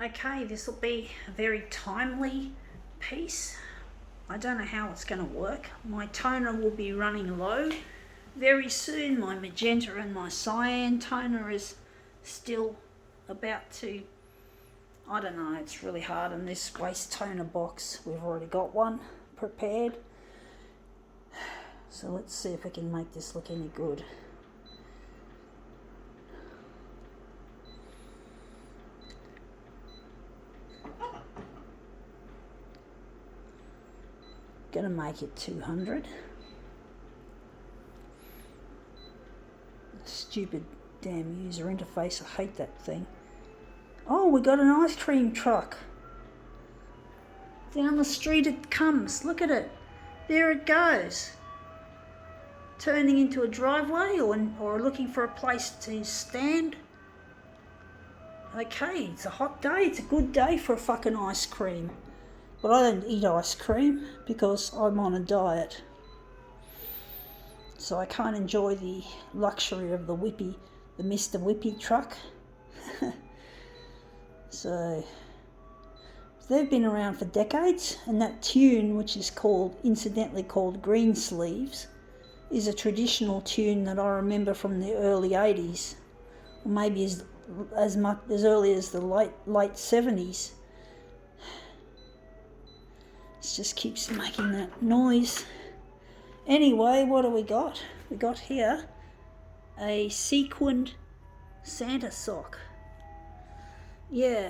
Okay, this will be a very timely piece. I don't know how it's going to work. My toner will be running low very soon. My magenta and my cyan toner is still about to, I don't know, it's really hard in this waste toner box. We've already got one prepared. So let's see if we can make this look any good. Gonna make it 200. Stupid damn user interface, I hate that thing. Oh, we got an ice cream truck. Down the street it comes, look at it. There it goes. Turning into a driveway or looking for a place to stand. Okay, it's a hot day, it's a good day for a fucking ice cream. But I don't eat ice cream because I'm on a diet. So I can't enjoy the luxury of the Mr. Whippy truck. So they've been around for decades, and that tune, which is incidentally called Green Sleeves, is a traditional tune that I remember from the early 80s, or maybe as early as the late 70s. It just keeps making that noise. Anyway, what do we got? We got here a Sequined Santa sock. Yeah,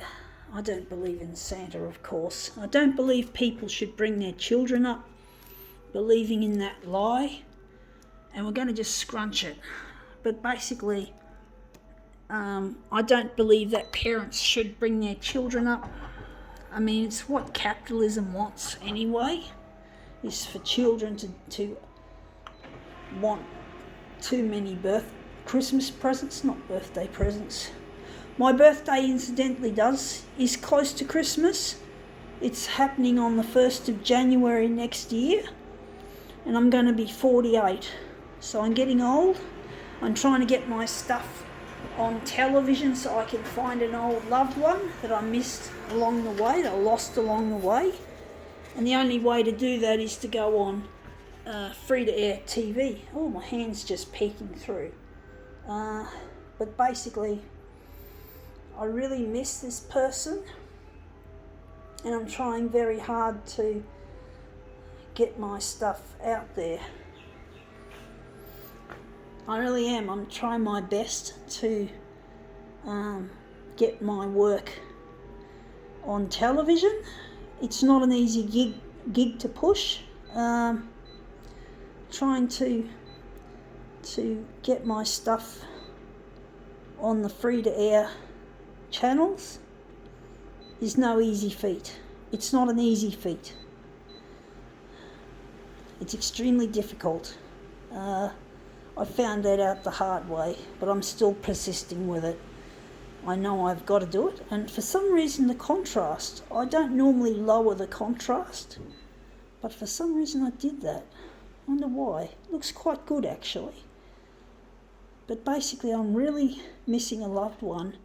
I don't believe in Santa, of course. I don't believe people should bring their children up believing in that lie. And we're going to just scrunch it. But basically, I don't believe that parents should bring their children up. I mean, it's what capitalism wants anyway, is for children to want too many Christmas presents, not birthday presents. My birthday, incidentally, is close to Christmas. It's happening on the 1st of January next year, and I'm going to be 48. So I'm getting old. I'm trying to get my stuff on television so I can find an old loved one that I missed along the way, that I lost along the way. And the only way to do that is to go on free-to-air TV. Oh, my hand's just peeking through. But basically, I really miss this person, and I'm trying very hard to get my stuff out there. I really am. I'm trying my best to get my work on television. It's not an easy gig to push. Trying to get my stuff on the free-to-air channels is no easy feat. It's not an easy feat. It's extremely difficult. I found that out the hard way, but I'm still persisting with it. I know I've got to do it, and for some reason the contrast, I don't normally lower the contrast, but for some reason I did that. I wonder why. It looks quite good actually. But basically I'm really missing a loved one,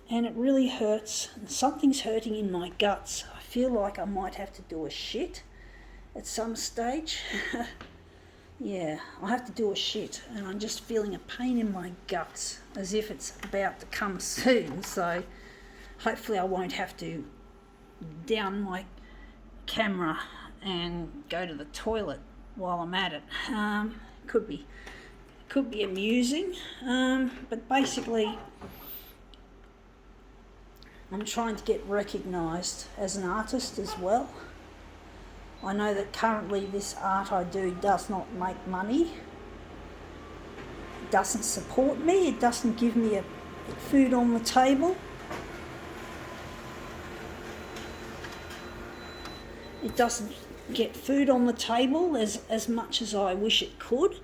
and it really hurts, and something's hurting in my guts. I feel like I might have to do a shit at some stage. Yeah, I have to do a shit, and I'm just feeling a pain in my guts, as if it's about to come soon, so hopefully I won't have to down my camera and go to the toilet while I'm at it. Could be amusing, but basically I'm trying to get recognised as an artist as well. I know that currently this art I do does not make money. It doesn't support me. It doesn't give me food on the table. It doesn't get food on the table as much as I wish it could.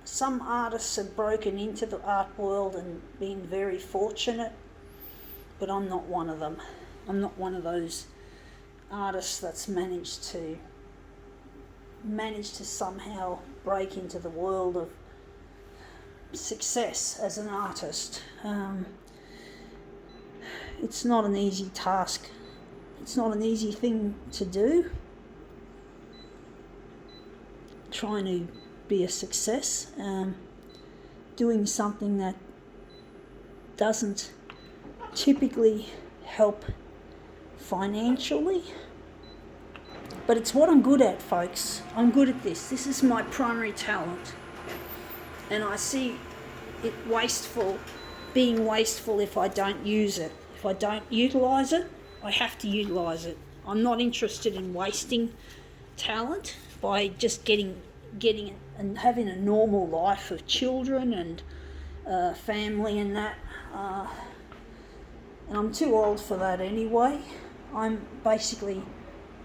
Some artists have broken into the art world and been very fortunate, but I'm not one of them. I'm not one of those artists that's managed to somehow break into the world of success as an artist. it's not an easy task. It's not an easy thing to do. Trying to be a success, doing something that doesn't typically help financially, but it's what I'm good at, folks. I'm good at this. This is my primary talent, and I see it being wasteful if I don't use it. If I don't utilise it, I have to utilise it. I'm not interested in wasting talent by just getting it and having a normal life of children and family and that. And I'm too old for that anyway. I'm basically,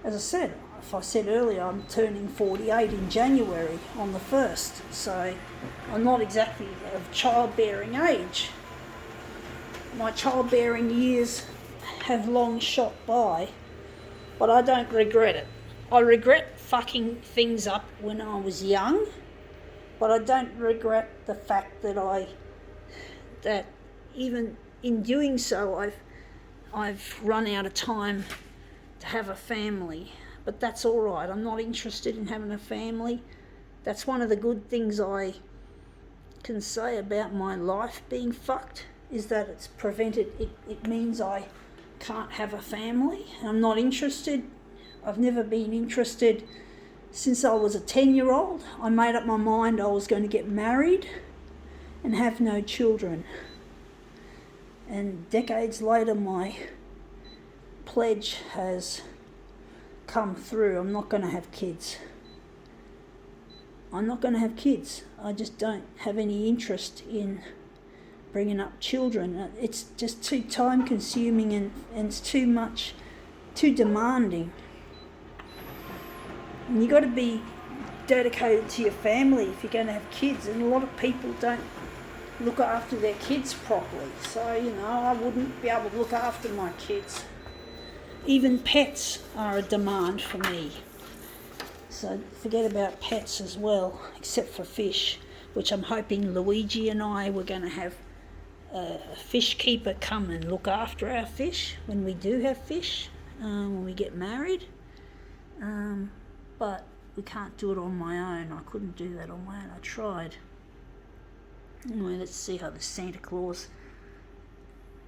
as I said, if I said earlier, I'm turning 48 in January on the 1st, so I'm not exactly of childbearing age. My childbearing years have long shot by, but I don't regret it. I regret fucking things up when I was young, but I don't regret the fact that even in doing so, I've run out of time to have a family. But that's all right. I'm not interested in having a family. That's one of the good things I can say about my life being fucked, is that it's prevented. It means I can't have a family. I'm not interested. I've never been interested since I was a 10-year-old. I made up my mind I was going to get married and have no children. And decades later, my pledge has come through. I'm not going to have kids. I'm not going to have kids. I just don't have any interest in bringing up children. It's just too time consuming and it's too demanding. And you've got to be dedicated to your family if you're going to have kids, and a lot of people don't look after their kids properly. So, I wouldn't be able to look after my kids. Even pets are a demand for me. So forget about pets as well, except for fish, which I'm hoping Luigi and I were going to have a fish keeper come and look after our fish when we do have fish, when we get married. But we can't do it on my own. I couldn't do that on my own. I tried. Anyway, let's see how the Santa Claus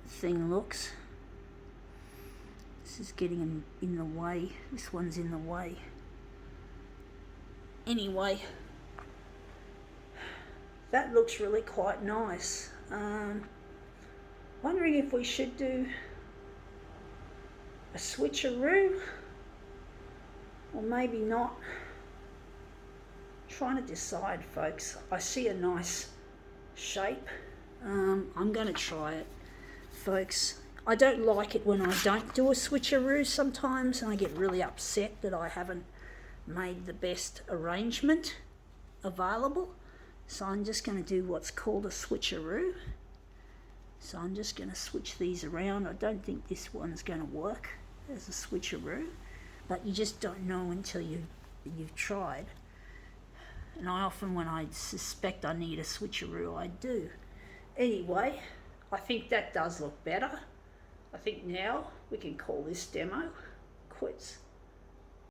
thing looks. This is getting in the way. This one's in the way. Anyway, that looks really quite nice. Wondering if we should do a switcheroo, or maybe not. Trying to decide, folks. I see a nice shape. I'm going to try it, folks. I don't like it when I don't do a switcheroo sometimes, and I get really upset that I haven't made the best arrangement available. So I'm just going to do what's called a switcheroo. So I'm just going to switch these around. I don't think this one's going to work as a switcheroo, but you just don't know until you've tried. And I often, when I suspect I need a switcheroo, I do. Anyway, I think that does look better. I think now we can call this demo quits.